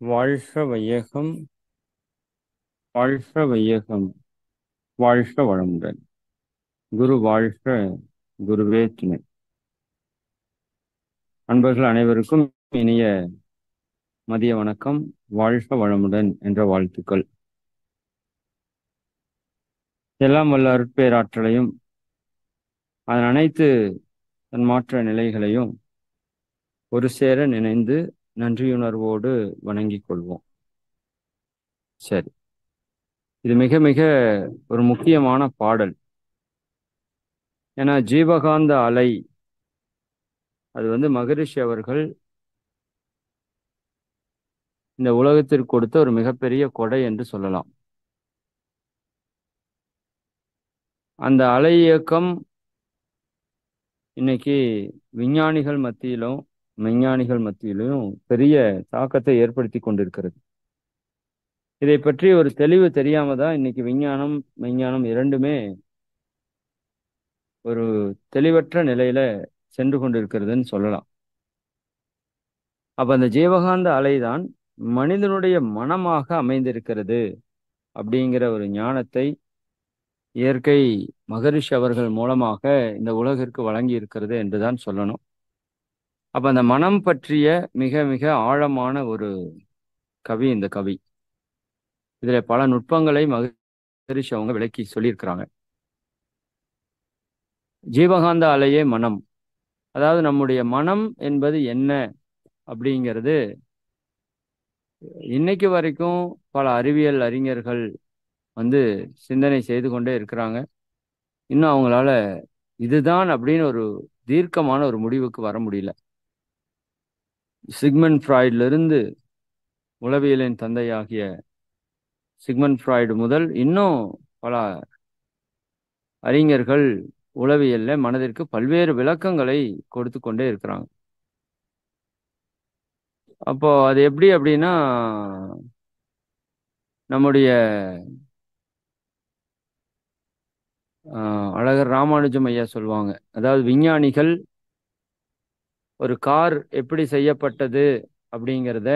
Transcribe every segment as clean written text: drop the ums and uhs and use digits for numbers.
வாழ்க வையகம், வாழ்க வையகம், வாழ்க வளமுடன். குரு வாழ்க, குருவே துணை. அன்பர்கள் அனைவருக்கும் இனிய மதிய வணக்கம். வாழ்க வளமுடன் என்ற வாழ்த்துக்கள். எல்லாம் வல்ல அருட்பேராற்றலையும் அதன் அனைத்து தன்மாற்ற நிலைகளையும் ஒரு சேர நினைந்து நன்றியுணர்வோடு வணங்கிக் கொள்வோம். சரி, இது மிக மிக ஒரு முக்கியமான பாடல். ஏன்னா ஜீவகாந்த அலை அது மகரிஷி அவர்கள் இந்த உலகத்திற்கு கொடுத்த ஒரு மிகப்பெரிய கொடை என்று சொல்லலாம். அந்த அலை இயக்கம் இன்னைக்கு விஞ்ஞானிகள் மத்தியிலும் மெஞ்ஞானிகள் மத்தியிலும் பெரிய தாக்கத்தை ஏற்படுத்தி கொண்டிருக்கிறது. இதை பற்றி ஒரு தெளிவு தெரியாம தான் இன்னைக்கு விஞ்ஞானம் மெஞ்ஞானம் இரண்டுமே ஒரு தெளிவற்ற நிலையில சென்று கொண்டிருக்கிறதுன்னு சொல்லலாம். அப்ப அந்த ஜீவகாந்த அலைதான் மனிதனுடைய மனமாக அமைந்திருக்கிறது அப்படிங்கிற ஒரு ஞானத்தை இயற்கை மகரிஷி அவர்கள் மூலமாக இந்த உலகிற்கு வழங்கி இருக்கிறது என்றுதான் சொல்லணும். அப்ப அந்த மனம் பற்றிய மிக மிக ஆழமான ஒரு கவி இந்த கவி. இதுல பல நுட்பங்களை மகரிஷி அவங்க விளக்கி சொல்லியிருக்கிறாங்க. ஜீவகாந்த அலையே மனம், அதாவது நம்முடைய மனம் என்பது என்ன அப்படிங்கிறது இன்னைக்கு வரைக்கும் பல அறிவியல் அறிஞர்கள் சிந்தனை செய்து கொண்டே இருக்கிறாங்க. இன்னும் அவங்களால இதுதான் அப்படின்னு ஒரு தீர்க்கமான ஒரு முடிவுக்கு வர முடியல. சிக்மண்ட் ஃப்ராய்ட்ல இருந்து உளவியலின் தந்தையாகிய சிக்மண்ட் ஃப்ராய்டு முதல் இன்னும் பல அறிஞர்கள் உளவியல்ல மனதிற்கு பல்வேறு விளக்கங்களை கொடுத்து கொண்டே இருக்கிறாங்க. அப்போ அது எப்படி அப்படின்னா, நம்முடைய அழகர் ராமானுஜம் ஐயா சொல்லுவாங்க, அதாவது விஞ்ஞானிகள் ஒரு கார் எப்படி செய்யப்பட்டது அப்படிங்கிறத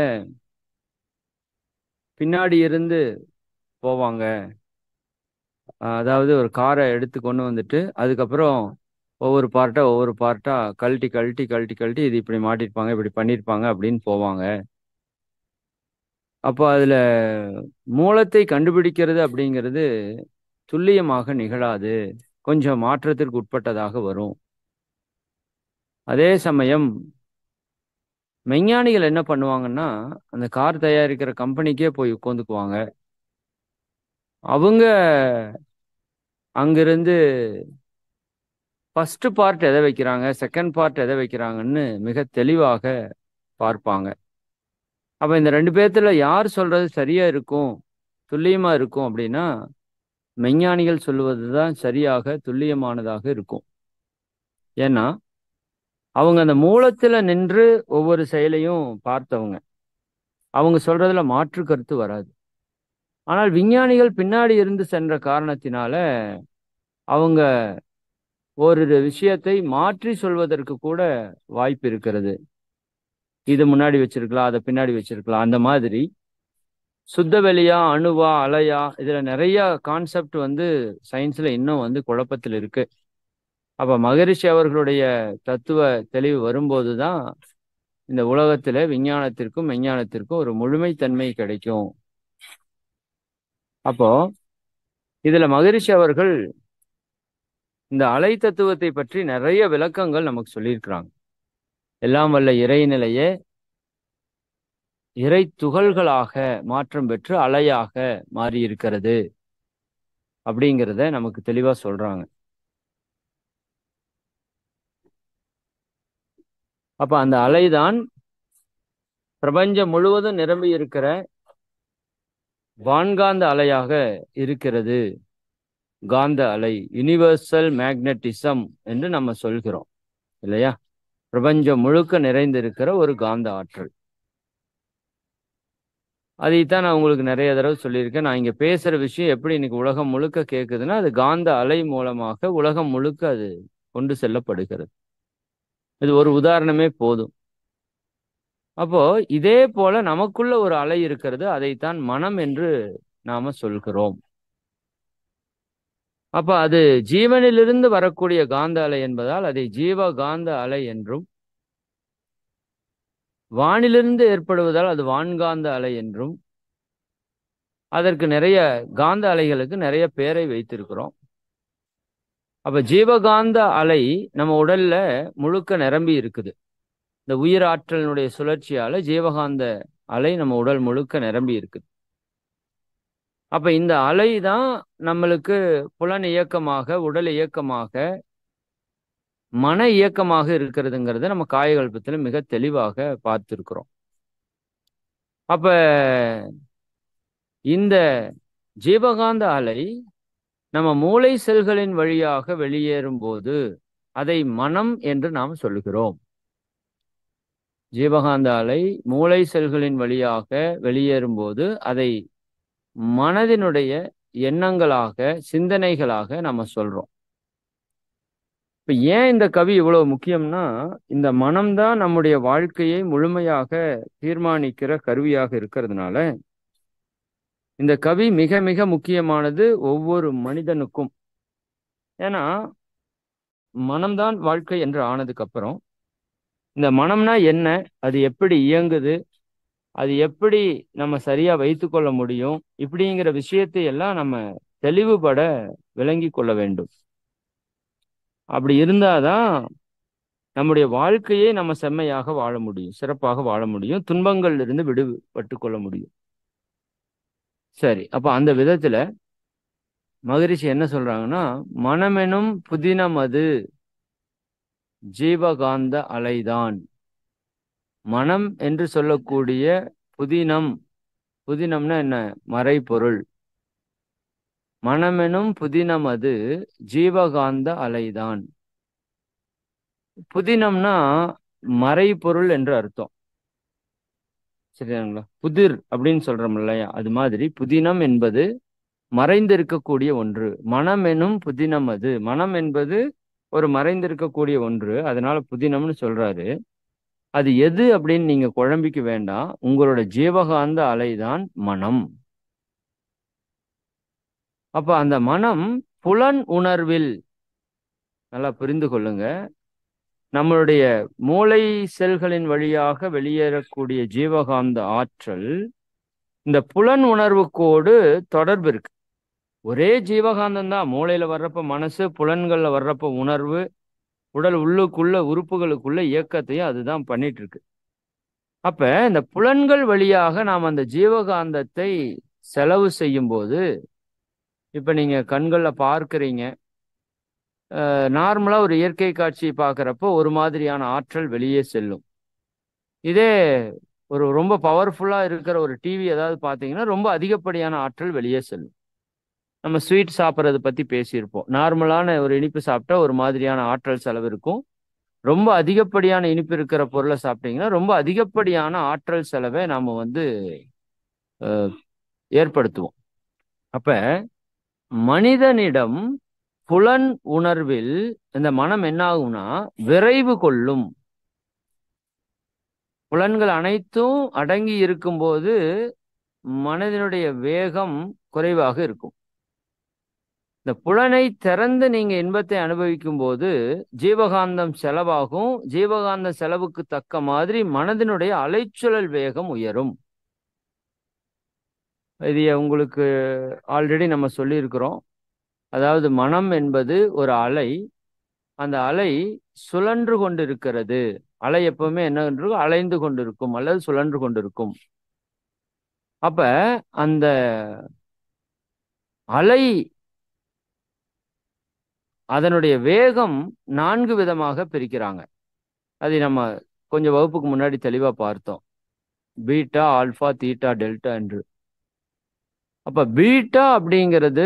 பின்னாடி இருந்து போவாங்க. அதாவது ஒரு காரை எடுத்து கொண்டு வந்துட்டு அதுக்கப்புறம் ஒவ்வொரு பார்ட்டா கழட்டி கழட்டி கழட்டி கழட்டி இது இப்படி மாட்டிருப்பாங்க, இப்படி பண்ணியிருப்பாங்க அப்படின்னு போவாங்க. அப்போ அதுல மூலத்தை கண்டுபிடிக்கிறது அப்படிங்கிறது துல்லியமாக நிகழாது, கொஞ்சம் மாற்றத்திற்கு உட்பட்டதாக வரும். அதே சமயம் மெஞ்ஞானிகள் என்ன பண்ணுவாங்கன்னா, அந்த கார் தயாரிக்கிற கம்பெனிக்கே போய் உட்காந்துக்குவாங்க. அவங்க அங்கிருந்து ஃபர்ஸ்ட் பார்ட் எதை வைக்கிறாங்க, செகண்ட் பார்ட் எதை வைக்கிறாங்கன்னு மிக தெளிவாக பார்ப்பாங்க. அப்ப இந்த ரெண்டு பேர்த்துல யார் சொல்றது சரியா இருக்கும், துல்லியமா இருக்கும் அப்படின்னா, மெஞ்ஞானிகள் சொல்லுவதுதான் சரியாக துல்லியமானதாக இருக்கும். ஏன்னா அவங்க அந்த மூலத்துல நின்று ஒவ்வொரு செயலையும் பார்த்தவங்க, அவங்க சொல்றதுல மாற்று கருத்து வராது. ஆனால் விஞ்ஞானிகள் பின்னாடி இருந்து சென்ற காரணத்தினால அவங்க ஒரு விஷயத்தை மாற்றி சொல்வதற்கு கூட வாய்ப்பு இருக்கிறது. இது முன்னாடி வச்சிருக்கலாம், அதை பின்னாடி வச்சிருக்கலாம். அந்த மாதிரி சுத்த வெளியா அணுவா அலையா இதுல நிறைய கான்செப்ட் சயின்ஸ்ல இன்னும் குழப்பத்தில் இருக்கு. அப்ப மகரிஷி அவர்களுடைய தத்துவ தெளிவு வரும்போதுதான் இந்த உலகத்துல விஞ்ஞானத்திற்கும் மெஞ்ஞானத்திற்கும் ஒரு முழுமைத்தன்மை கிடைக்கும். அப்போ இதுல மகரிஷி அவர்கள் இந்த அலை தத்துவத்தை பற்றி நிறைய விளக்கங்கள் நமக்கு சொல்லியிருக்கிறாங்க. எல்லாம் வல்ல இறைநிலையே இறை துகள்களாக மாற்றம் பெற்று அலையாக மாறி இருக்கிறது அப்படிங்கிறத நமக்கு தெளிவா சொல்றாங்க. அப்ப அந்த அலைதான் பிரபஞ்சம் முழுவதும் நிரம்பி இருக்கிற வான்காந்த அலையாக இருக்கிறது. காந்த அலை, யுனிவர்சல் மேக்னட்டிசம் என்று நம்ம சொல்கிறோம் இல்லையா? பிரபஞ்சம் முழுக்க நிறைந்திருக்கிற ஒரு காந்த ஆற்றல். அதைத்தான் நான் உங்களுக்கு நிறைய தடவை சொல்லியிருக்கேன். நான் இங்க பேசுற விஷயம் எப்படி இன்னைக்கு உலகம் முழுக்க கேட்குதுன்னா, அது காந்த அலை மூலமாக உலகம் முழுக்க அது கொண்டு செல்லப்படுகிறது. இது ஒரு உதாரணமே போதும். அப்போ இதே போல நமக்குள்ள ஒரு அலை இருக்கிறது, அதைத்தான் மனம் என்று நாம சொல்கிறோம். அப்ப அது ஜீவனிலிருந்து வரக்கூடிய காந்த அலை என்பதால் அதை ஜீவ காந்த அலை என்றும், வானிலிருந்து ஏற்படுவதால் அது வான்காந்த அலை என்றும், அதற்கு நிறைய காந்த அலைகளுக்கு நிறைய பேரை வைத்திருக்கிறோம். அப்ப ஜீவகாந்த அலை நம்ம உடல்ல முழுக்க நிரம்பி இருக்குது. இந்த உயிர் ஆற்றலினுடைய சுழற்சியால ஜீவகாந்த அலை நம்ம உடல் முழுக்க நிரம்பி இருக்குது. அப்ப இந்த அலை தான் நம்மளுக்கு புலன் இயக்கமாக, உடல் இயக்கமாக, மன இயக்கமாக இருக்கிறதுங்கிறத நம்ம காயகல்பத்துல மிக தெளிவாக பார்த்திருக்கிறோம். அப்ப இந்த ஜீவகாந்த அலை நம்ம மூளை செல்களின் வழியாக வெளியேறும் போது அதை மனம் என்று நாம் சொல்லுகிறோம். ஜீவகாந்த அலை மூளை செல்களின் வழியாக வெளியேறும் போது அதை மனதினுடைய எண்ணங்களாக, சிந்தனைகளாக நம்ம சொல்றோம். இப்ப ஏன் இந்த கவி இவ்வளவு முக்கியம்னா, இந்த மனம்தான் நம்முடைய வாழ்க்கையை முழுமையாக தீர்மானிக்கிற கருவியாக இருக்கிறதுனால இந்த கவி மிக மிக முக்கியமானது ஒவ்வொரு மனிதனுக்கும். ஏன்னா மனம்தான் வாழ்க்கை என்று ஆனதுக்கு அப்புறம் இந்த மனம்னா என்ன, அது எப்படி இயங்குது, அது எப்படி நம்ம சரியா வைத்துக்கொள்ள முடியும், இப்படிங்கிற விஷயத்தை எல்லாம் நம்ம தெளிவுபட விளங்கி கொள்ள வேண்டும். அப்படி இருந்தாதான் நம்முடைய வாழ்க்கையை நம்ம செம்மையாக வாழ முடியும், சிறப்பாக வாழ முடியும், துன்பங்கள்ல இருந்து விடுபட்டு கொள்ள முடியும். சரி, அப்ப அந்த விதத்துல மகரிஷி என்ன சொல்றாங்கன்னா, மனமெனும் புதினம் அது ஜீவகாந்த அலைதான். மனம் என்று சொல்லக்கூடிய புதினம், புதினம்னா என்ன, மறைபொருள். மனமெனும் புதினம் அது ஜீவகாந்த அலைதான். புதினம்னா மறைபொருள் என்று அர்த்தம். சரிங்களா? புதிர் அப்படின்னு சொல்றோம் இல்லையா, அது மாதிரி புதினம் என்பது மறைந்திருக்கக்கூடிய ஒன்று. மனம் எனும் புதினம் அது, மனம் என்பது ஒரு மறைந்திருக்கக்கூடிய ஒன்று, அதனால புதினம்னு சொல்றாரு. அது எது அப்படின்னு நீங்க குழம்பிக்க வேண்டாம், உங்களோட ஜீவகாந்த அலைதான் மனம். அப்ப அந்த மனம் புலன் உணர்வில், நல்லா புரிந்து கொள்ளுங்க, நம்மளுடைய மூளை செல்களின் வழியாக வெளியேறக்கூடிய ஜீவகாந்த ஆற்றல் இந்த புலன் உணர்வுக்கோடு தொடர்பு இருக்கு. ஒரே ஜீவகாந்தம் தான், மூளையில வர்றப்ப மனசு, புலன்கள்ல வர்றப்ப உணர்வு, உடல் உள்ளுக்குள்ள உறுப்புகளுக்குள்ள இயக்கத்தையும் அதுதான் பண்ணிட்டு இருக்கு. அப்ப இந்த புலன்கள் வழியாக நாம் அந்த ஜீவகாந்தத்தை செலவு செய்யும் போது, இப்ப நீங்க கண்கள்ல பார்க்கிறீங்க, நார்மலா ஒரு இயற்கை காட்சி பார்க்குறப்போ ஒரு மாதிரியான ஆற்றல் வெளியே செல்லும். இதே ஒரு ரொம்ப பவர்ஃபுல்லா இருக்கிற ஒரு டிவி ஏதாவது பார்த்தீங்கன்னா ரொம்ப அதிகப்படியான ஆற்றல் வெளியே செல்லும். நம்ம ஸ்வீட் சாப்பிட்றது பத்தி பேசியிருப்போம். நார்மலான ஒரு இனிப்பு சாப்பிட்டா ஒரு மாதிரியான ஆற்றல் செலவு இருக்கும். ரொம்ப அதிகப்படியான இனிப்பு இருக்கிற பொருளை சாப்பிட்டீங்கன்னா ரொம்ப அதிகப்படியான ஆற்றல் செலவை நாம ஏற்படுத்துவோம். அப்ப மனிதனிடம் புலன் உணர்வில் இந்த மனம் என்ன ஆகும்னா விரைவு கொள்ளும். புலன்கள் அனைத்தும் அடங்கி இருக்கும்போது மனதினுடைய வேகம் குறைவாக இருக்கும். இந்த புலனை திறந்து நீங்க இன்பத்தை அனுபவிக்கும் போது ஜீவகாந்தம் செலவாகும். ஜீவகாந்த செலவுக்கு தக்க மாதிரி மனதினுடைய அலைச்சுழல் வேகம் உயரும். இது உங்களுக்கு ஆல்ரெடி நம்ம சொல்லியிருக்கிறோம். அதாவது மனம் என்பது ஒரு அலை, அந்த அலை சுழன்று கொண்டிருக்கிறது. அலை எப்பவுமே என்ன இருக்கும், அலைந்து கொண்டிருக்கும் அல்லது சுழன்று கொண்டிருக்கும். அப்ப அந்த அலை அதனுடைய வேகம் 4 விதமாக பிரிக்கிறாங்க. அதை நம்ம கொஞ்சம் வகுப்புக்கு முன்னாடி தெளிவா பார்த்தோம். பீட்டா, ஆல்பா, தீட்டா, டெல்டா என்று. அப்ப பீட்டா அப்படிங்கிறது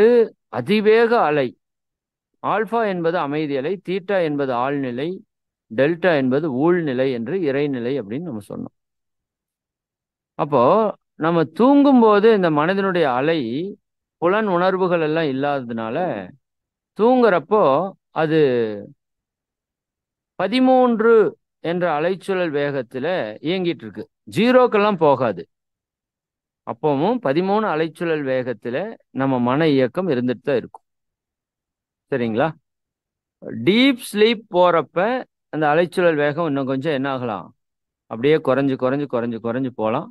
அதிவேக அலை, ஆல்பா என்பது அமைதி அலை, தீட்டா என்பது ஆழ்நிலை, டெல்டா என்பது ஊழ்நிலை என்று இறைநிலை அப்படின்னு நம்ம சொன்னோம். அப்போ நம்ம தூங்கும் போது இந்த மனதினுடைய அலை புலன் உணர்வுகள் எல்லாம் இல்லாததுனால தூங்குறப்போ அது 13 என்ற அலைச்சுழல் வேகத்துல இயங்கிட்டு இருக்கு. ஜீரோக்கெல்லாம் போகாது. அப்பவும் 13 அலைச்சுழல் வேகத்துல நம்ம மன இயக்கம் இருந்துட்டு தான் இருக்கும். சரிங்களா? டீப் ஸ்லீப் போறப்ப அந்த அலைச்சுழல் வேகம் இன்னும் கொஞ்சம் என்ன ஆகலாம், அப்படியே குறைஞ்சு குறைஞ்சு குறைஞ்சு குறைஞ்சு போகலாம்.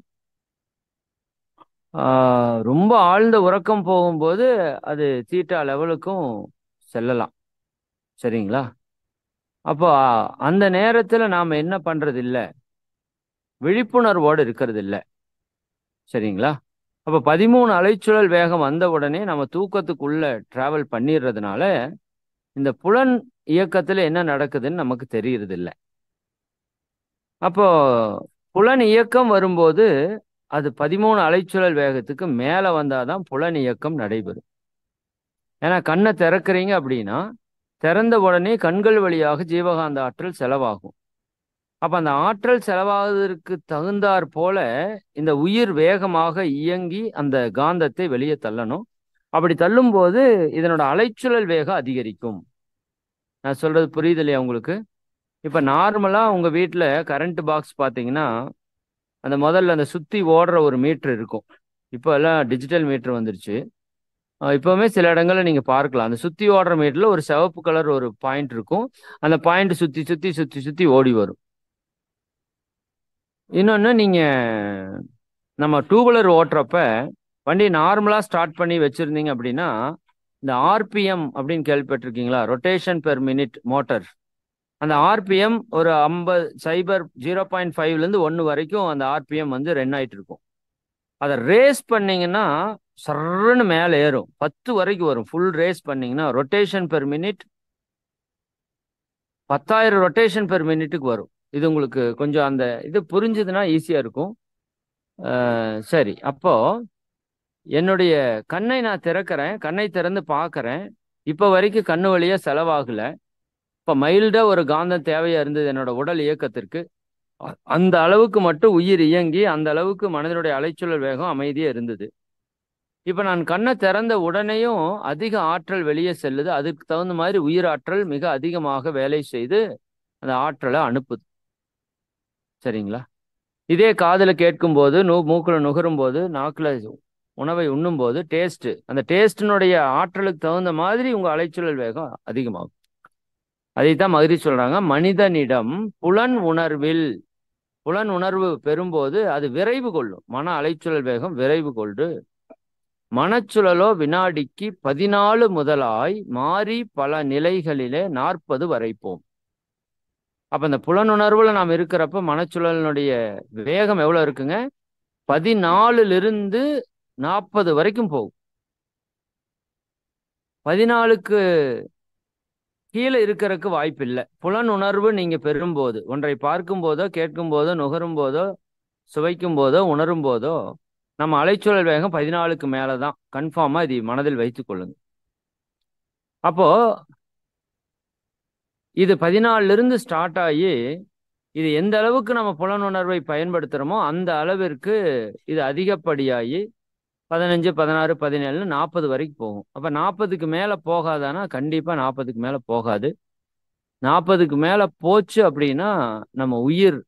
ரொம்ப ஆழ்ந்த உறக்கம் போகும்போது அது தீட்டா லெவலுக்கும் செல்லலாம். சரிங்களா? அப்போ அந்த நேரத்துல நாம என்ன பண்றது இல்ல, விழிப்புணர்வோடு இருக்கிறது இல்ல. சரிங்களா? அப்ப 13 அலைச்சுழல் வேகம் வந்த உடனே நம்ம தூக்கத்துக்குள்ள டிராவல் பண்ணிடுறதுனால இந்த புலன் இயக்கத்துல என்ன நடக்குதுன்னு நமக்கு தெரியறது இல்ல. அப்போ புலன் இயக்கம் வரும்போது அது 13 அலைச்சுழல் வேகத்துக்கு மேல வந்தாதான் புலன் இயக்கம் நடைபெறும். ஏன்னா கண்ணை திறக்கிறீங்க அப்படின்னா திறந்த உடனே கண்கள் வழியாக ஜீவகாந்த ஆற்றல் செலவாகும். அப்ப அந்த ஆற்றல் செலவாவதற்கு தகுந்தாற் போல இந்த உயிர் வேகமாக இயங்கி அந்த காந்தத்தை வெளியே தள்ளணும். அப்படி தள்ளும் போது இதனோட அலைச்சுழல் வேகம் அதிகரிக்கும். நான் சொல்றது புரியுது இல்லையா உங்களுக்கு? இப்ப நார்மலா உங்க வீட்டுல கரண்ட் பாக்ஸ் பாத்தீங்கன்னா அந்த முதல்ல அந்த சுத்தி ஓடுற ஒரு மீட்டர் இருக்கும். இப்போ எல்லாம் டிஜிட்டல் மீட்டர் வந்துருச்சு. இப்பவுமே சில இடங்கள்ல நீங்க பார்க்கலாம், அந்த சுத்தி ஓடுற மீட்டர்ல ஒரு சிவப்பு கலர் ஒரு பாயிண்ட் இருக்கும். அந்த பாயிண்ட் சுத்தி சுத்தி சுத்தி சுத்தி ஓடி வரும். இன்னொன்னு, நீங்க நம்ம டூ வீலர் ஓட்டுறப்ப வண்டி நார்மலா ஸ்டார்ட் பண்ணி வச்சிருந்தீங்க அப்படின்னா இந்த ஆர்பிஎம் அப்படின்னு கேள்விப்பட்டிருக்கீங்களா? Rotation per minute motor. அந்த ஆர்பிஎம் ஒரு 0.5 1 வரைக்கும் அந்த ஆர்பிஎம் வந்து ரன் ஆயிட்டு இருக்கும். அதை ரேஸ் பண்ணீங்கன்னா சர்ன்னு மேலே ஏறும், 10 வரைக்கும் வரும். ஃபுல் ரேஸ் பண்ணீங்கன்னா rotation per minute 10,000 rotation per மினிட்டுக்கு வரும். இது உங்களுக்கு கொஞ்சம் அந்த இது புரிஞ்சுதுன்னா ஈஸியா இருக்கும். சரி, அப்போ என்னுடைய கண்ணை நான் திறக்கிறேன், கண்ணை திறந்து பார்க்கறேன். இப்போ வரைக்கும் கண்ணு வழியா செலவாகல. இப்போ மைல்டா ஒரு காந்தம் தேவையா இருந்தது என்னோட உடல் இயக்கத்திற்கு. அந்த அளவுக்கு மட்டும் உயிர் இயங்கி அந்த அளவுக்கு மனிதனுடைய அலைச்சூழல் வேகம் அமைதியா இருந்தது. இப்ப நான் கண்ணை திறந்த உடனேயும் அதிக ஆற்றல் வெளியே செல்லுது. அதுக்கு தகுந்த மாதிரி உயிர் ஆற்றல் மிக அதிகமாக வேலை செய்து அந்த ஆற்றலை அனுப்புது. சரிங்களா? இதே காதுல கேட்கும் போது, மூக்குல நுகரும் போது, நாக்குல உணவை உண்ணும் போது டேஸ்ட், அந்த டேஸ்டினுடைய ஆற்றலுக்கு தகுந்த மாதிரி உங்க அலைச்சூழல் வேகம் அதிகமாகும். அதைத்தான் மகிழ்ச்சி சொல்றாங்க, மனிதனிடம் புலன் உணர்வு பெறும்போது அது விரைவு கொள்ளும். மன அலைச்சூழல் வேகம் விரைவு கொண்டு மனச்சுழலோ வினாடிக்கு 14 முதலாய் மாறி பல நிலைகளிலே 40 வரைப்போம். அப்ப இந்த புலனுணர்வுல நாம் இருக்கிறப்ப மனச்சுழலினுடைய வேகம் எவ்வளவு இருக்குங்க? 14லிருந்து 40 வரைக்கும் போகும். 14க்கு கீழே இருக்கிறதுக்கு வாய்ப்பு இல்லை. புலன் உணர்வு நீங்க பெறும்போது, ஒன்றை பார்க்கும் போதோ கேட்கும் போதோ நுகரும் போதோ சுவைக்கும் போதோ உணரும் போதோ நம்ம அலைச்சூழல் வேகம் 14க்கு மேலதான். கன்ஃபார்மா இது மனதில் வைத்துக் கொள்ளுங்க. அப்போ இது 14லிருந்து ஸ்டார்ட் ஆகி இது எந்த அளவுக்கு நம்ம புலனுணர்வை பயன்படுத்துறோமோ அந்த அளவிற்கு இது அதிகப்படியாகி 15 16 17 40 வரைக்கும் போகும். அப்ப 40க்கு மேல போகாதானா? கண்டிப்பா 40க்கு மேல போகாது. 40க்கு மேல போச்சு அப்படின்னா நம்ம உயிர்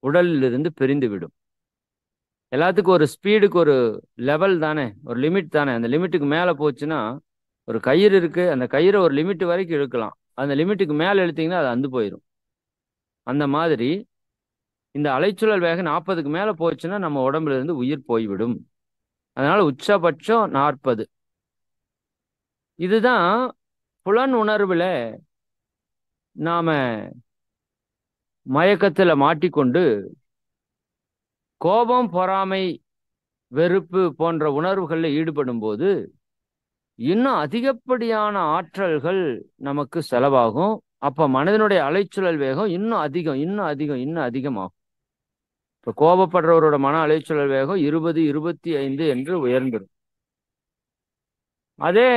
உடலில் இருந்து பிரிந்து விடும். எல்லாத்துக்கும் ஒரு ஸ்பீடுக்கு ஒரு லெவல் தானே, ஒரு லிமிட் தானே. அந்த லிமிட்டுக்கு மேல போச்சுன்னா, ஒரு கயிறு இருக்கு, அந்த கயிறை ஒரு லிமிட் வரைக்கும் இழுக்கலாம். அந்த லிமிட்டுக்கு மேல இழுத்தீங்கன்னா அது அந்து போயிடும். அந்த மாதிரி இந்த அலைச்சூழல் வேகம் 40க்கு மேல போச்சுன்னா நம்ம உடம்புல இருந்து உயிர் போய்விடும். அதனால உச்சபட்சம் 40. இதுதான் புலன் உணர்வுல நாம மயக்கத்துல மாட்டிக்கொண்டு கோபம், பொறாமை, வெறுப்பு போன்ற உணர்வுகள்ல ஈடுபடும் போது இன்னும் அதிகப்படியான ஆற்றல்கள் நமக்கு செலவாகும். அப்ப மனிதனுடைய அலைச்சூழல் வேகம் இன்னும் அதிகம் இன்னும் அதிகம் இன்னும் அதிகமாகும். இப்ப கோபப்படுறவரோட மன அலைச்சூழல் வேகம் 20 25 என்று உயர்ந்துடும். அதே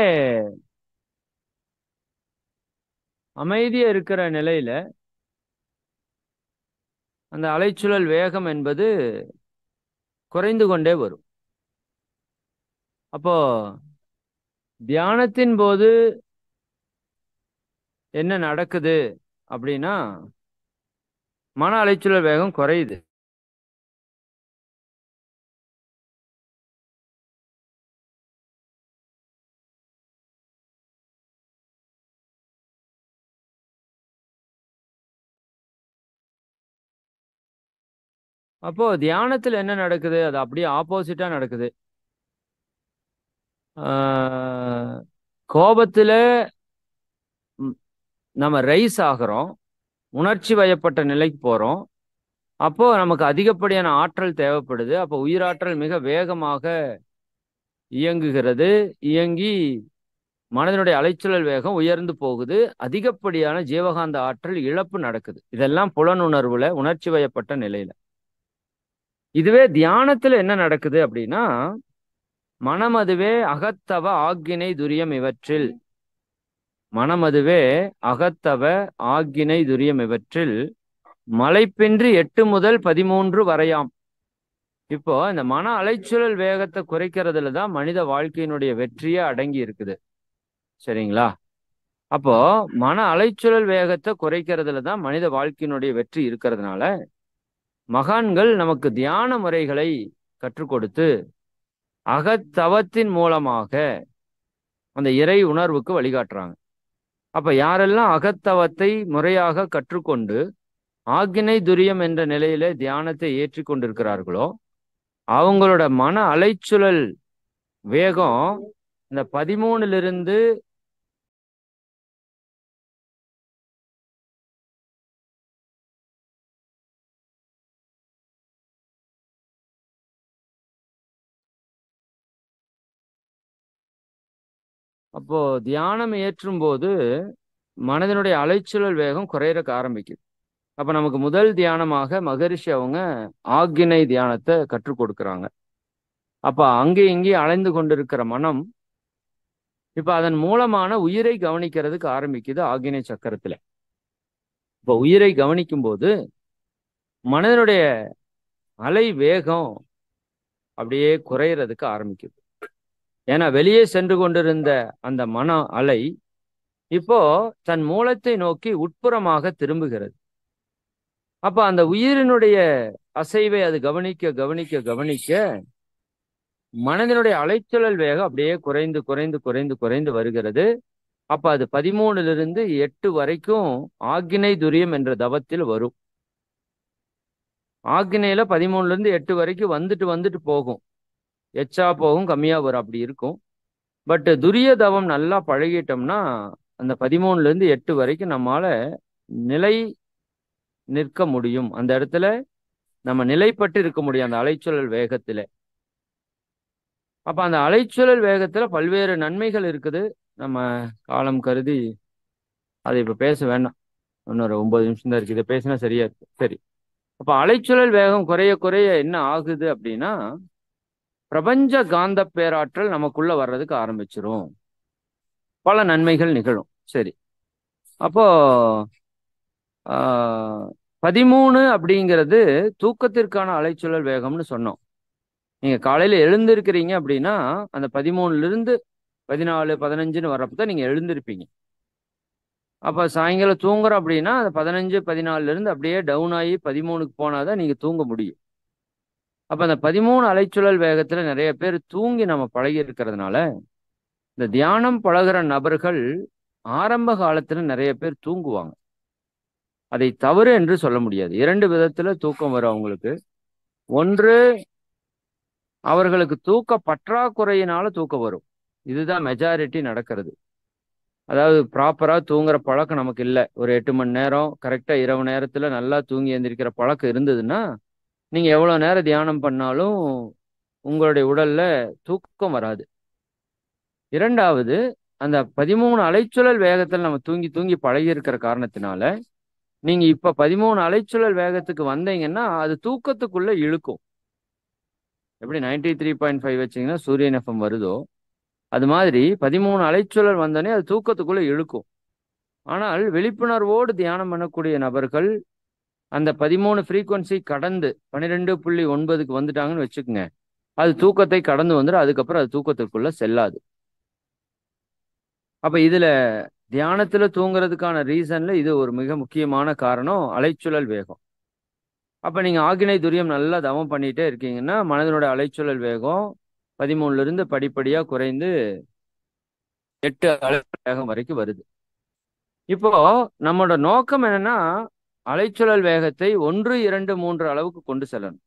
அமைதியா இருக்கிற நிலையில அந்த அலைச்சூழல் வேகம் என்பது குறைந்து கொண்டே வரும். அப்போ தியானத்தின் போது என்ன நடக்குது அப்படின்னா, மன அலைச்சல் வேகம் குறையுது. அப்போ தியானத்துல என்ன நடக்குது? அது அப்படியே ஆப்போசிட்டா நடக்குது. ஆஹ் கோபத்துல ம், நம்ம ரைஸ் ஆகிறோம், உணர்ச்சி வயப்பட்ட நிலைக்கு போறோம். அப்போ நமக்கு அதிகப்படியான ஆற்றல் தேவைப்படுது. அப்போ உயிராற்றல் மிக வேகமாக இயங்குகிறது. இயங்கி மனதினுடைய அலைச்சல் வேகம் உயர்ந்து போகுது. அதிகப்படியான ஜீவகாந்த ஆற்றல் இழப்பு நடக்குது. இதெல்லாம் புலனுணர்வுல உணர்ச்சி வயப்பட்ட நிலையில. இதுவே தியானத்துல என்ன நடக்குது அப்படின்னா, மனமதுவே அகத்தவ ஆக்கினை துரியம் இவற்றில் மனமதுவே அகத்தவ ஆக்கினை துரியம் இவற்றில் மலைப்பின்றி 8 முதல் 13 வரையாம். இப்போ இந்த மன அலைச்சல் வேகத்தை குறைக்கிறதுல தான் மனித வாழ்க்கையினுடைய வெற்றியே அடங்கி இருக்குது. சரிங்களா? அப்போ மன அலைச்சல் வேகத்தை குறைக்கிறதுல தான் மனித வாழ்க்கையினுடைய வெற்றி இருக்கிறதுனால மகான்கள் நமக்கு தியான முறைகளை கற்றுக் கொடுத்து அகத்தவத்தின் மூலமாக அந்த இறை உணர்வுக்கு வழிகாட்டுறாங்க. அப்ப யாரெல்லாம் அகத்தவத்தை முறையாக கற்றுக்கொண்டு ஆக்கினை துரியம் என்ற நிலையில தியானத்தை ஏற்றி கொண்டிருக்கிறார்களோ அவங்களோட மன அலைச்சுழல் வேகம் இந்த 13லிருந்து அப்போ தியானம் ஏற்றும் போது மனதினுடைய அலைச்சல் வேகம் குறையறக்க ஆரம்பிக்குது. அப்ப நமக்கு முதல் தியானமாக மகரிஷி அவங்க ஆக்கினை தியானத்தை கற்றுக் கொடுக்குறாங்க. அப்ப அங்கே இங்கே அலைந்து கொண்டிருக்கிற மனம் இப்ப அதன் மூலமான உயிரை கவனிக்கிறதுக்கு ஆரம்பிக்குது. ஆக்கினை சக்கரத்துல இப்ப உயிரை கவனிக்கும் போது மனதினுடைய அலை வேகம் அப்படியே குறையறதுக்கு ஆரம்பிக்குது. ஏன்னா வெளியே சென்று கொண்டிருந்த அந்த மன அலை இப்போ தன் மூலத்தை நோக்கி உட்புறமாக திரும்புகிறது. அப்ப அந்த உயிரினுடைய அசைவை அது கவனிக்க கவனிக்க கவனிக்க மனதினுடைய அலைச்சல் வேகம் அப்படியே குறைந்து குறைந்து குறைந்து குறைந்து வருகிறது. அப்ப அது 13லிருந்து 8 வரைக்கும் ஆக்கினை துரியம் என்ற தவத்தில் வரும். ஆக்கினையில 13லிருந்து 8 வரைக்கும் வந்துட்டு வந்துட்டு போகும். எச்சா போகும், கம்மியா வரும், அப்படி இருக்கும். பட் துரிய தவம் நல்லா பழகிட்டோம்னா அந்த 13லிருந்து 8 வரைக்கும் நம்மால நிலை நிற்க முடியும். அந்த இடத்துல நம்ம நிலைப்பட்டு இருக்க முடியும் அந்த அலைச்சல் வேகத்துல. அப்ப அந்த அலைச்சல் வேகத்துல பல்வேறு நன்மைகள் இருக்குது. நம்ம காலம் கருதி அதை இப்ப பேச வேண்டாம். இன்னொரு 9 நிமிஷம் தான் இருக்கு. இதை பேசினா சரியா இருக்கு. சரி. அப்ப அலைச்சல் வேகம் குறைய குறைய என்ன ஆகுது அப்படின்னா பிரபஞ்ச காந்த பேராற்றல் நமக்குள்ள வர்றதுக்கு ஆரம்பிச்சிரும். பல நன்மைகள் நிகழும். சரி. அப்போ 13 அப்படிங்கிறது தூக்கத்திற்கான அலைச்சல் வேகம்னு சொன்னோம். நீங்க காலையில எழுந்திருக்கிறீங்க அப்படின்னா அந்த 13லிருந்து 14 15ன்னு வர்றப்பதான் நீங்க எழுந்திருப்பீங்க. அப்ப சாயங்காலம் தூங்குறோம் அப்படின்னா அந்த 15 14லிருந்து அப்படியே டவுன் ஆகி 13க்கு போனாதான் நீங்க தூங்க முடியும். அப்ப அந்த 13 அலைச்சுழல் வேகத்துல நிறைய பேர் தூங்கி நம்ம பழகி இருக்கிறதுனால இந்த தியானம் பழகுற நபர்கள் ஆரம்ப காலத்துல நிறைய பேர் தூங்குவாங்க. அதை தவறு என்று சொல்ல முடியாது. 2 விதத்துல தூக்கம் வரும் அவங்களுக்கு. ஒன்று, அவர்களுக்கு தூக்க பற்றாக்குறையினால தூக்கம் வரும். இதுதான் மெஜாரிட்டி நடக்கிறது. அதாவது ப்ராப்பரா தூங்குற பழக்கம் நமக்கு இல்லை. ஒரு 8 மணி நேரம் கரெக்டா இரவு நேரத்துல நல்லா தூங்கி எந்திரிக்கிற பழக்கம் இருந்ததுன்னா நீங்க எவ்வளவு நேரம் தியானம் பண்ணாலும் உங்களுடைய உடல்ல தூக்கம் வராது. இரண்டாவது, அந்த 13 அலைச்சுழல் வேகத்தில் நம்ம தூங்கி தூங்கி பழகி இருக்கிற காரணத்தினால நீங்க இப்ப 13 அலைச்சுழல் வேகத்துக்கு வந்தீங்கன்னா அது தூக்கத்துக்குள்ள இழுக்கும். எப்படி 93.5 வச்சீங்கன்னா சூரியன் எஃப்எம் வருதோ அது மாதிரி 13 அலைச்சுழல் வந்தோடனே அது தூக்கத்துக்குள்ள இழுக்கும். ஆனால் விழிப்புணர்வோடு தியானம் பண்ணக்கூடிய நபர்கள் அந்த 13 ஃப்ரீக்வன்சி கடந்து 12.9க்கு வந்துட்டாங்கன்னு வச்சுக்கோங்க, அது தூக்கத்தை கடந்து வந்துடும். அதுக்கப்புறம் அது தூக்கத்துக்குள்ள செல்லாது. அப்ப இதுல தியானத்துல தூங்குறதுக்கான ரீசன்ல இது ஒரு மிக முக்கியமான காரணம், அலைச்சுழல் வேகம். அப்ப நீங்க ஆக்கினை துரியம் நல்லா தவம் பண்ணிட்டே இருக்கீங்கன்னா மனதினோட அலைச்சூழல் வேகம் 13ல இருந்து படிப்படியா குறைந்து 8 அலைச்சூழல் வேகம் வரைக்கும் வருது. இப்போ நம்மளோட நோக்கம் என்னன்னா அலைச்சூழல் வேகத்தை 1, 2, 3 அளவுக்கு கொண்டு செல்லணும்.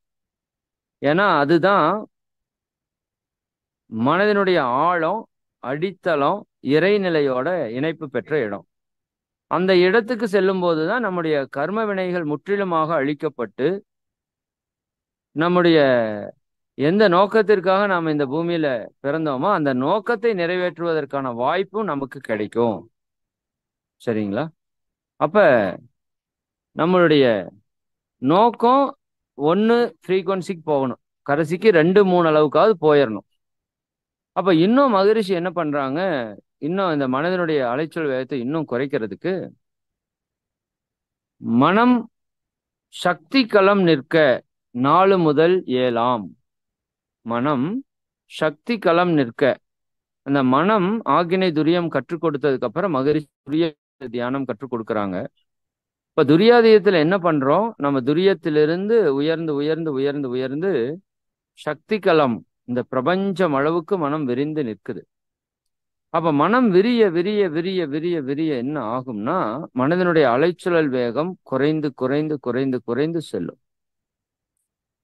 ஏன்னா அதுதான் மனதினுடைய ஆழம், அடித்தளம், இறைநிலையோட இணைப்பு பெற்ற இடம். அந்த இடத்துக்கு செல்லும் போதுதான் நம்முடைய கர்ம வினைகள் முற்றிலுமாக அழிக்கப்பட்டு நம்முடைய எந்த நோக்கத்திற்காக நாம் இந்த பூமியில பிறந்தோமோ அந்த நோக்கத்தை நிறைவேற்றுவதற்கான வாய்ப்பும் நமக்கு கிடைக்கும். சரிங்களா? அப்ப நம்மளுடைய நோக்கம் 1 ஃப்ரீக்வன்சிக்கு போகணும், கடைசிக்கு 2, 3 அளவுக்காவது போயிடணும். அப்ப இன்னும் மகரிஷி என்ன பண்றாங்க, இன்னும் இந்த மனதினுடைய அலைச்சல் வேகத்தை இன்னும் குறைக்கிறதுக்கு மனம் சக்தி களம் நிற்க 4 முதல் 7ஆம். மனம் சக்தி களம் நிற்க, அந்த மனம் ஆக்கினை துரியம் கற்றுக் கொடுத்ததுக்கு அப்புறம் மகரிஷி துரிய தியானம் கற்றுக் கொடுக்குறாங்க. இப்ப துரியாதீயத்துல என்ன பண்றோம், நம்ம துரியத்திலிருந்து உயர்ந்து உயர்ந்து உயர்ந்து உயர்ந்து சக்தி களம், இந்த பிரபஞ்சம் அளவுக்கு மனம் விரிந்து நிற்குது. அப்ப மனம் விரிய விரிய விரிய விரிய விரிய என்ன ஆகும்னா மனதினுடைய அலைச்சூழல் வேகம் குறைந்து குறைந்து குறைந்து குறைந்து செல்லும்.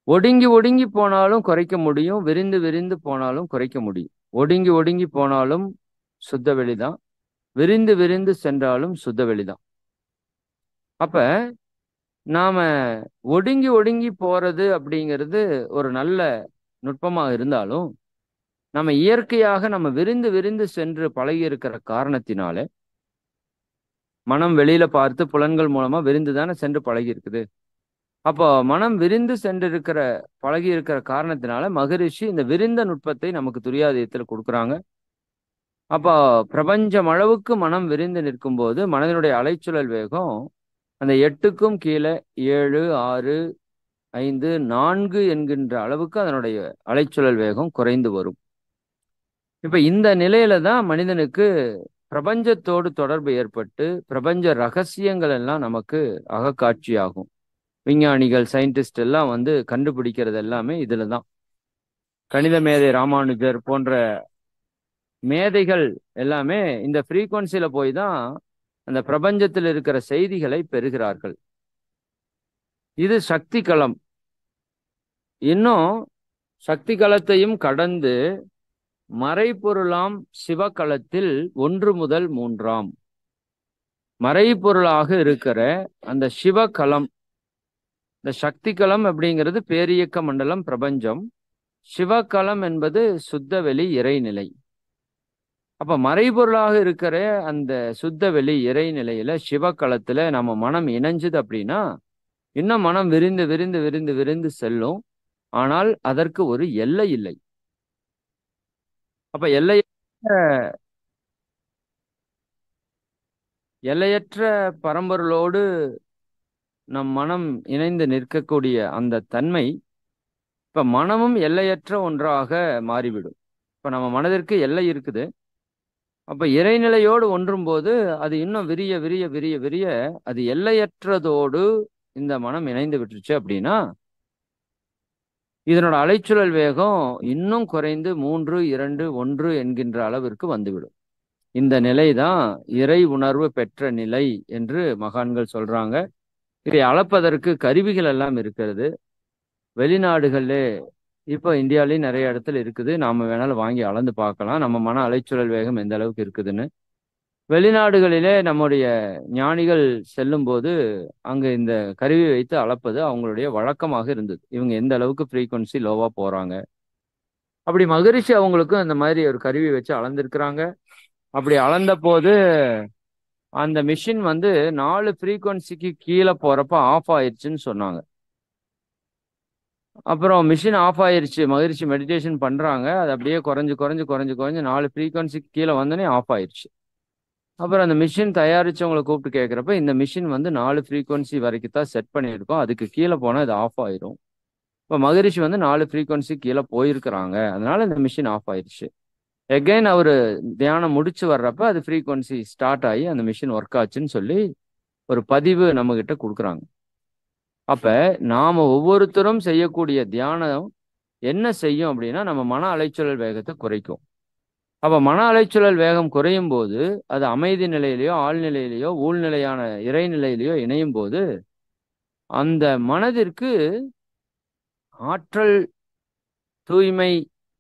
ஒடுங்கி ஒடுங்கி போனாலும் குறைக்க முடியும், விரிந்து விரிந்து போனாலும் குறைக்க முடியும். ஒடுங்கி ஒடுங்கி போனாலும் சுத்த வெளிதான், விரிந்து விரிந்து சென்றாலும் சுத்த வெளிதான். அப்ப நாம ஒடுங்கி ஒடுங்கி போறது அப்படிங்கிறது ஒரு நல்ல நுட்பமாக இருந்தாலும் நம்ம இயற்கையாக நம்ம விரிந்து விரிந்து சென்று பழகி இருக்கிற காரணத்தினால மனம் வெளியில பார்த்து புலன்கள் மூலமா விரிந்து தானே சென்று பழகி இருக்குது. அப்போ மனம் விரிந்து சென்றிருக்கிற பழகி இருக்கிற காரணத்தினால மகரிஷி இந்த விரிந்த நுட்பத்தை நமக்கு துரியாதீயத்தில் கொடுக்குறாங்க. அப்போ பிரபஞ்சம் அளவுக்கு மனம் விரிந்து நிற்கும் போது மனதினுடைய அலைச்சூழல் வேகம் அந்த 8க்கும் கீழே 7, 6, 5, 4 என்கின்ற அளவுக்கு அதனுடைய அலைச்சூழல் வேகம் குறைந்து வரும். இப்ப இந்த நிலையில தான் மனிதனுக்கு பிரபஞ்சத்தோடு தொடர்பு ஏற்பட்டு பிரபஞ்ச ரகசியங்கள் எல்லாம் நமக்கு அகக்காட்சியாகும். விஞ்ஞானிகள், சயின்டிஸ்ட் எல்லாம் கண்டுபிடிக்கிறது எல்லாமே இதுல தான். கணித மேதை ராமானுஜர் போன்ற மேதைகள் எல்லாமே இந்த ஃப்ரீக்வன்சில போய் தான் அந்த பிரபஞ்சத்தில் இருக்கிற செய்திகளை பெறுகிறார்கள். இது சக்தி களம். இன்னும் சக்தி களத்தையும் கடந்து மறைபொருளாம் சிவக்களத்தில் 1 முதல் 3ஆம் மறைபொருளாக இருக்கிற அந்த சிவக்களம், இந்த சக்தி களம் அப்படிங்கிறது பேரியக்க மண்டலம் பிரபஞ்சம், சிவக்களம் என்பது சுத்தவெளி இறைநிலை. அப்ப மறைபொருளாக இருக்கிற அந்த சுத்தவெளி இறைநிலையில சிவக்களத்துல நம்ம மனம் இணைஞ்சது அப்படின்னா இன்னும் மனம் விரிந்து விரிந்து விரிந்து விரிந்து செல்லும். ஆனால் அதற்கு ஒரு எல்லை இல்லை. அப்ப எல்லையற்ற பரம்பொருளோடு நம் மனம் இணைந்து நிற்கக்கூடிய அந்த தன்மை இப்ப மனமும் எல்லையற்ற ஒன்றாக மாறிவிடும். இப்ப நம்ம மனதிற்கு எல்லை இருக்குது. அப்ப இறைநிலையோடு ஒன்றும் போது அது இன்னும் விரிய விரிய விரிய விரிய அது எல்லையற்றதோடு இந்த மனம் இணைந்து விட்டுருச்சு அப்படின்னா இதனோட அலைச்சூழல் வேகம் இன்னும் குறைந்து 3, 2, 1 என்கின்ற அளவிற்கு வந்துவிடும். இந்த நிலைதான் இறை உணர்வு பெற்ற நிலை என்று மகான்கள் சொல்றாங்க. இதை அளப்பதற்கு கருவிகள் எல்லாம் இருக்கிறது. வெளிநாடுகள்ல இப்போ இந்தியாவிலேயும் நிறைய இடத்துல இருக்குது. நாம வேணாலும் வாங்கி அளந்து பார்க்கலாம் நம்ம மன அலைச்சூழல் வேகம் எந்த அளவுக்கு இருக்குதுன்னு. வெளிநாடுகளிலே நம்முடைய ஞானிகள் செல்லும் போது அங்க இந்த கருவி வைத்து அளப்பது அவங்களுடைய வழக்கமாக இருந்தது. இவங்க எந்த அளவுக்கு ஃப்ரீக்வன்சி லோவா போறாங்க. அப்படி மகரிஷி அவங்களுக்கும் அந்த மாதிரி ஒரு கருவி வச்சு அளந்திருக்கிறாங்க. அப்படி அளந்த போது அந்த மிஷின் 4 ஃப்ரீக்வன்சிக்கு கீழே போறப்ப ஆஃப் ஆயிடுச்சுன்னு சொன்னாங்க. அப்புறம் மிஷின் ஆஃப் ஆயிடுச்சு, மகரிஷி மெடிடேஷன் பண்றாங்க, அது அப்படியே குறைஞ்சு குறைஞ்சு குறைஞ்சு குறைஞ்சு 4 ஃப்ரீக்வன்சிக்கு கீழே வந்தோடனே ஆஃப் ஆயிடுச்சு. அப்புறம் அந்த மிஷின் தயாரிச்சவங்களை கூப்பிட்டு கேட்குறப்ப இந்த மிஷின் 4 ஃப்ரீக்வன்சி வரைக்கும் தான் செட் பண்ணியிருக்கோம், அதுக்கு கீழே போனால் இது ஆஃப் ஆயிரும். இப்போ மகரிஷி 4 ஃப்ரீக்வன்சி கீழே போயிருக்கிறாங்க, அதனால இந்த மிஷின் ஆஃப் ஆயிடுச்சு. எகைன் அவர் தியானம் முடிச்சு வர்றப்ப அது ஃப்ரீக்வன்சி ஸ்டார்ட் ஆகி அந்த மிஷின் ஒர்க் ஆச்சுன்னு சொல்லி ஒரு பதிவு நம்ம கிட்ட கொடுக்குறாங்க. அப்ப நாம ஒவ்வொருத்தரும் செய்யக்கூடிய தியானம் என்ன செய்யும் அப்படின்னா நம்ம மன அலைச்சல் வேகத்தை குறைக்கும். அப்ப மன அலைச்சல் வேகம் குறையும் போது அது அமைதி நிலையிலேயோ ஆழ்நிலையிலேயோ ஊழ்நிலையான இறைநிலையிலேயோ இணையும் போது அந்த மனதிற்கு ஆற்றல், தூய்மை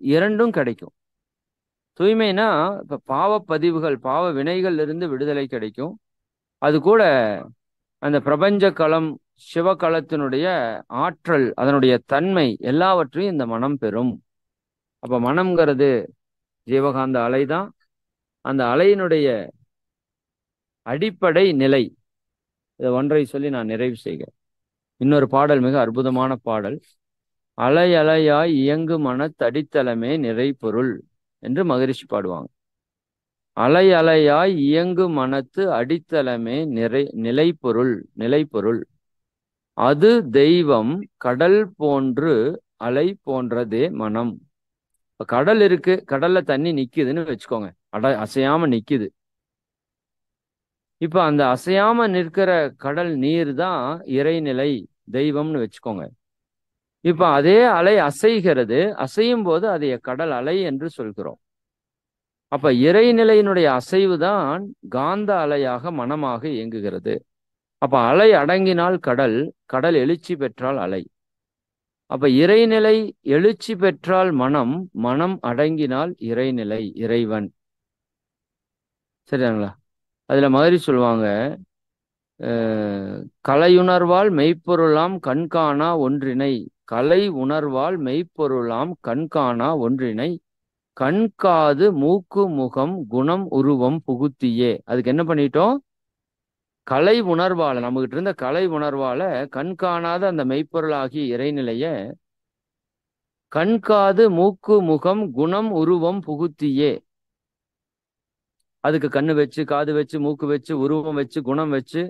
இரண்டும் கிடைக்கும். தூய்மைனா இப்ப பாவப்பதிவுகள், பாவ வினைகள் இருந்து விடுதலை கிடைக்கும். அது கூட அந்த பிரபஞ்ச களம், சிவகளத்தினுடைய ஆற்றல், அதனுடைய தன்மை எல்லாவற்றையும் இந்த மனம் பெறும். அப்ப மனம்ங்கிறது ஜீவகாந்த அலைதான். அந்த அலையினுடைய அடிப்படை நிலை. இதை ஒன்றை சொல்லி நான் நிறைவு செய்கிறேன். இன்னொரு பாடல் மிக அற்புதமான பாடல். அலை அலையாய் இயங்கு மனத்தடித்தலமே நிறை பொருள் என்று மகரிஷி பாடுவாங்க. அலை அலையாய் இயங்கு மனத்து அடித்தலமே நிலை பொருள், நிலை பொருள். அது தெய்வம் கடல் போன்று அலை போன்றதே மனம். இப்ப கடல் இருக்கு, கடல்ல தண்ணி நிக்குதுன்னு வச்சுக்கோங்க, அசையாம நிக்குது. இப்ப அந்த அசையாம நிற்கிற கடல் நீர் தான் இறைநிலை, தெய்வம்னு வச்சுக்கோங்க. இப்ப அதே அலை அசைகிறது, அசையும் போது அதை கடல் அலை என்று சொல்கிறோம். அப்ப இறைநிலையினுடைய அசைவு தான் காந்த அலையாக மனமாக இயங்குகிறது. அப்ப அலை அடங்கினால் கடல், கடல் எழுச்சி பெற்றால் அலை. அப்ப இறைநிலை எழுச்சி பெற்றால் மனம், மனம் அடங்கினால் இறைநிலை, இறைவன். சரிங்களா? அதுல மாதிரி சொல்லுவாங்க, கலையுணர்வால் மெய்ப்பொருளாம் கண்காணா ஒன்றினை, கலை உணர்வால் மெய்ப்பொருளாம் கண்காணா ஒன்றினை, கண்காது மூக்கு முகம் குணம் உருவம் புகுத்தியே. அதுக்கு என்ன பண்ணிட்டோம்? கலை உணர்வால, நம்மகிட்ட இருந்த கலை உணர்வால கண்காணாத அந்த மெய்ப்பொருளாகிய இறைநிலைய கண்காது மூக்கு முகம் குணம் உருவம் புகுத்தியே. அதுக்கு கண்ணு வச்சு, காது வச்சு, மூக்கு வச்சு, உருவம் வச்சு, குணம் வச்சு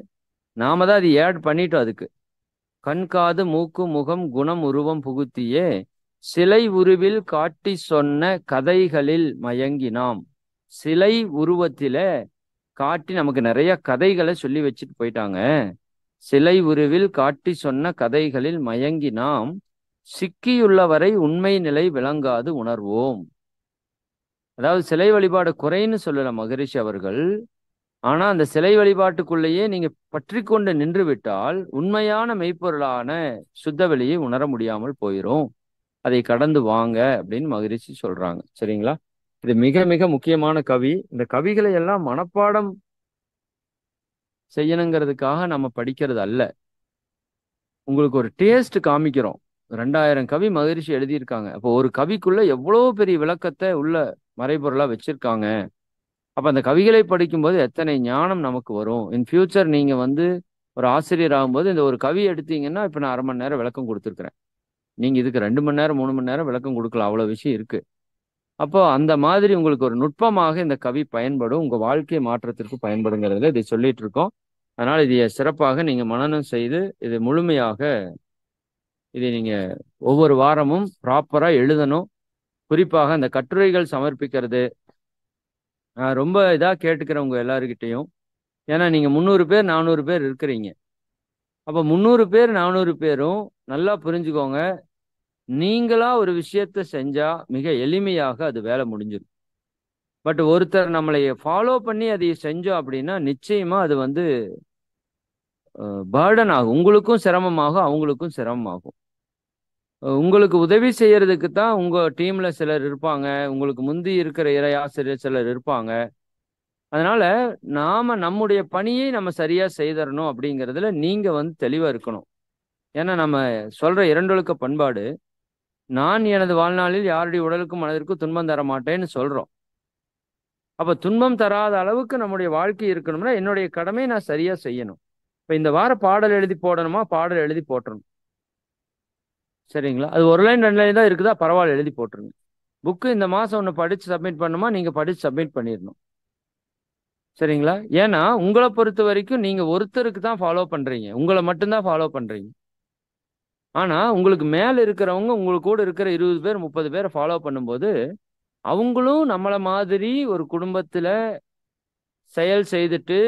நாம தான் அது ஏட் பண்ணிட்டோம். அதுக்கு கண்காது மூக்கு முகம் குணம் உருவம் புகுத்தியே சிலை உருவில் காட்டி சொன்ன கதைகளில் மயங்கினாம். சிலை உருவத்தில காட்டி நமக்கு நிறைய கதைகளை சொல்லி வச்சுட்டு போயிட்டாங்க. சிலை உருவில் காட்டி சொன்ன கதைகளில் மயங்கி நாம் சிக்கியுள்ளவரை உண்மை நிலை விளங்காது உணர்வோம். அதாவது சிலை வழிபாடு குறைன்னு சொல்லல மகரிஷி அவர்கள். ஆனா அந்த சிலை வழிபாட்டுக்குள்ளேயே நீங்க பற்றி கொண்டு நின்று விட்டால் உண்மையான மெய்ப்பொருளான சுத்த வெளியை உணர முடியாமல் போயிரும். அதை கடந்து வாங்க அப்படின்னு மகரிஷி சொல்றாங்க. சரிங்களா? இது மிக மிக முக்கியமான கவி. இந்த கவிகளை எல்லாம் மனப்பாடம் செய்யணுங்கிறதுக்காக நம்ம படிக்கிறது அல்ல. உங்களுக்கு ஒரு டேஸ்ட் காமிக்கிறோம். 2000 கவி மகரிஷி எழுதியிருக்காங்க. அப்போ ஒரு கவிக்குள்ள எவ்வளவு பெரிய விளக்கத்தை உள்ள மறைபொருளா வச்சிருக்காங்க. அப்ப அந்த கவிகளை படிக்கும்போது எத்தனை ஞானம் நமக்கு வரும். இன் ஃபியூச்சர் நீங்க ஒரு ஆசிரியர் ஆகும்போது இந்த ஒரு கவி எடுத்தீங்கன்னா இப்ப நான் 1/2 மணி நேரம் விளக்கம் கொடுத்துருக்கிறேன். நீங்க இதுக்கு 2 மணி நேரம் 3 மணி நேரம் விளக்கம் கொடுக்கலாம். அவ்வளவு விஷயம் இருக்கு. அப்போ அந்த மாதிரி உங்களுக்கு ஒரு நுட்பமாக இந்த கவி பயன்படும், உங்க வாழ்க்கை மாற்றத்திற்கு பயன்படுங்கிறதுல இதை சொல்லிட்டு இருக்கோம். அதனால இதை சிறப்பாக நீங்க மனனம் செய்து இதை முழுமையாக இதை நீங்க ஒவ்வொரு வாரமும் ப்ராப்பரா எழுதணும். குறிப்பாக அந்த கட்டுரைகள் சமர்ப்பிக்கிறது ரொம்ப இதா கேட்டுக்கிறவங்க எல்லாருக்கிட்டையும். ஏன்னா நீங்க 300 பேர் 400 பேர் இருக்கிறீங்க. அப்ப 300 பேர் 400 பேரும் நல்லா புரிஞ்சுக்கோங்க. நீங்களா ஒரு விஷயத்த செஞ்சா மிக எளிமையாக அது வேலை முடிஞ்சிடும். பட் ஒருத்தர் நம்மளை ஃபாலோ பண்ணி அதை செஞ்சோம் அப்படின்னா நிச்சயமா அது பேர்டன் ஆகும். உங்களுக்கும் சிரமமாகும், அவங்களுக்கும் சிரமமாகும். உங்களுக்கு உதவி செய்யறதுக்கு தான் உங்க டீம்ல சிலர் இருப்பாங்க, உங்களுக்கு முந்தி இருக்கிற இறை ஆசிரியர் சிலர் இருப்பாங்க. அதனால நாம நம்முடைய பணியை நம்ம சரியா செய்தரணும் அப்படிங்கிறதுல நீங்க தெளிவா இருக்கணும். ஏன்னா நம்ம சொல்ற இரண்டொழுக்க பண்பாடு, நான் எனது வாழ்நாளில் யாருடைய உடலுக்கும் மனதிற்கும் துன்பம் தர மாட்டேன்னு சொல்றோம். அப்ப துன்பம் தராத அளவுக்கு நம்முடைய வாழ்க்கை இருக்கணும்னா என்னுடைய கடமையை நான் சரியா செய்யணும். இப்ப இந்த வார பாடல் எழுதி போடணுமா, பாடல் எழுதி போட்டுறணும். சரிங்களா? அது 1 லைன் 2 லைன் தான் இருக்குதா, பரவாயில்ல, எழுதி போட்டுருங்க. புக்கு இந்த மாசம் ஒன்று படிச்சு சப்மிட் பண்ணுமா, நீங்க படிச்சு சப்மிட் பண்ணிடணும். சரிங்களா? ஏன்னா உங்களை பொறுத்த வரைக்கும் நீங்க ஒருத்தருக்கு தான் ஃபாலோ பண்றீங்க, உங்களை மட்டும்தான் ஃபாலோ பண்றீங்க. ஆனா உங்களுக்கு மேல இருக்கிறவங்க உங்களுக்கு கூட இருக்கிற 20 பேர் 30 பேரை ஃபாலோ பண்ணும்போது அவங்களும் நம்மள மாதிரி ஒரு குடும்பத்துல செயல் செய்துட்டு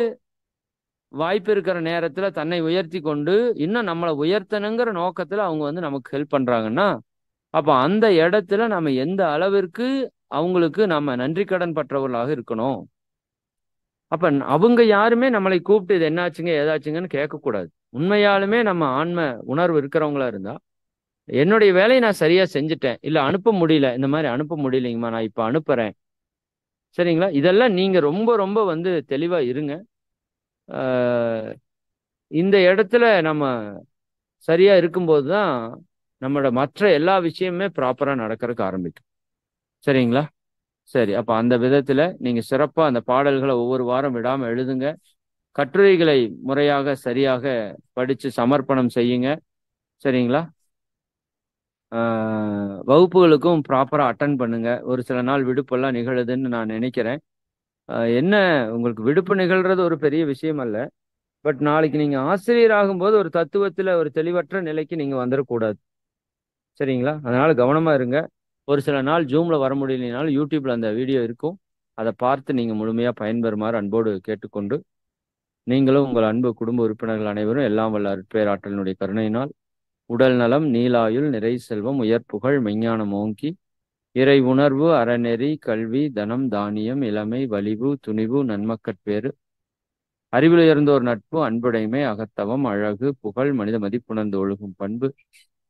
வாய்ப்பு இருக்கிற நேரத்துல தன்னை உயர்த்தி கொண்டு இன்னும் நம்மளை உயர்த்தணுங்கிற நோக்கத்துல அவங்க வந்து நமக்கு ஹெல்ப் பண்றாங்கன்னா, அப்ப அந்த இடத்துல நம்ம எந்த அளவிற்கு அவங்களுக்கு நம்ம நன்றி கடன் பற்றவர்களாக இருக்கணும். அப்ப அவங்க யாருமே நம்மளை கூப்பிட்டு இது என்னாச்சுங்க ஏதாச்சுங்கன்னு கேட்கக்கூடாது. உண்மையாலுமே நம்ம ஆன்ம உணர்வு இருக்கிறவங்களா இருந்தா, என்னுடைய வேலையை நான் சரியா செஞ்சுட்டேன். இல்ல அனுப்ப முடியல. இந்த மாதிரி அனுப்ப முடியலைங்கம்மா. நான் இப்ப அனுப்புறேன். சரிங்களா? இதெல்லாம் நீங்க ரொம்ப ரொம்ப வந்து தெளிவா இருங்க. ஆ, இந்த இடத்துல நம்ம சரியா இருக்கும்போது தான் நம்மளோட மற்ற எல்லா விஷயமுமே ப்ராப்பரா நடக்கறதுக்கு ஆரம்பிக்கும். சரிங்களா? சரி. அப்ப அந்த விதத்துல நீங்க சிறப்பா அந்த பாடல்கள ஒவ்வொரு வாரம் விடாம எழுதுங்க. கட்டுரைகளை முறையாக சரியாக படிச்சு சமர்ப்பணம் செய்யுங்க. சரிங்களா? ஆ, வகுப்புகளுக்கும் ப்ராப்பரா அட்டெண்ட் பண்ணுங்க. ஒரு சில நாள் விடுப்பெல்லாம் நிகழுதுன்னு நான் நினைக்கிறேன். என்ன உங்களுக்கு விடுப்பு நிகழ்றது ஒரு பெரிய விஷயம் அல்ல. பட் நாளைக்கு நீங்க ஆசிரியர் ஆகும்போது ஒரு தத்துவத்துல ஒரு தெளிவற்ற நிலைக்கு நீங்க வந்துடக்கூடாது. சரிங்களா? அதனால கவனமா இருங்க. ஒரு சில நாள் ஜூம்ல வர முடியலைனாலும் யூடியூப்ல அந்த வீடியோ இருக்கும். அதை பார்த்து நீங்க முழுமையா பயன்பெறுமாறு அன்போடு கேட்டுக்கொண்டு, நீங்களும் உங்கள் அன்பு குடும்ப உறுப்பினர்கள் அனைவரும் எல்லாம் வல்ல அருட்பேராற்றலினுடைய கருணையினால் உடல் நலம், நீலாயுள், நிறை செல்வம், உயர் புகழ், மெஞ்ஞானம் ஓங்கி, இறை உணர்வு, அறநெறி, கல்வி, தனம், தானியம், இளமை, வலிவு, துணிவு, நன்மக்கட்பேறு, அறிவில் உயர்ந்தோர் நட்பு, அன்புடைமை, அகத்தவம், அழகு, புகழ், மனித மதிப்புணர்ந்து ஒழுகும் பண்பு,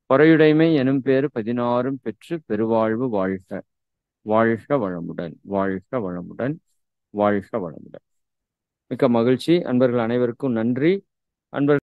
பொறையுடைமை எனும் பேறு 16 பெற்று பெருவாழ்வு வாழ்க. வாழ்க வளமுடன், வாழ்க வளமுடன், வாழ்க வளமுடன். மிக்க மகிழ்ச்சி. அன்பர்கள் அனைவருக்கும் நன்றி. அன்பர்கள்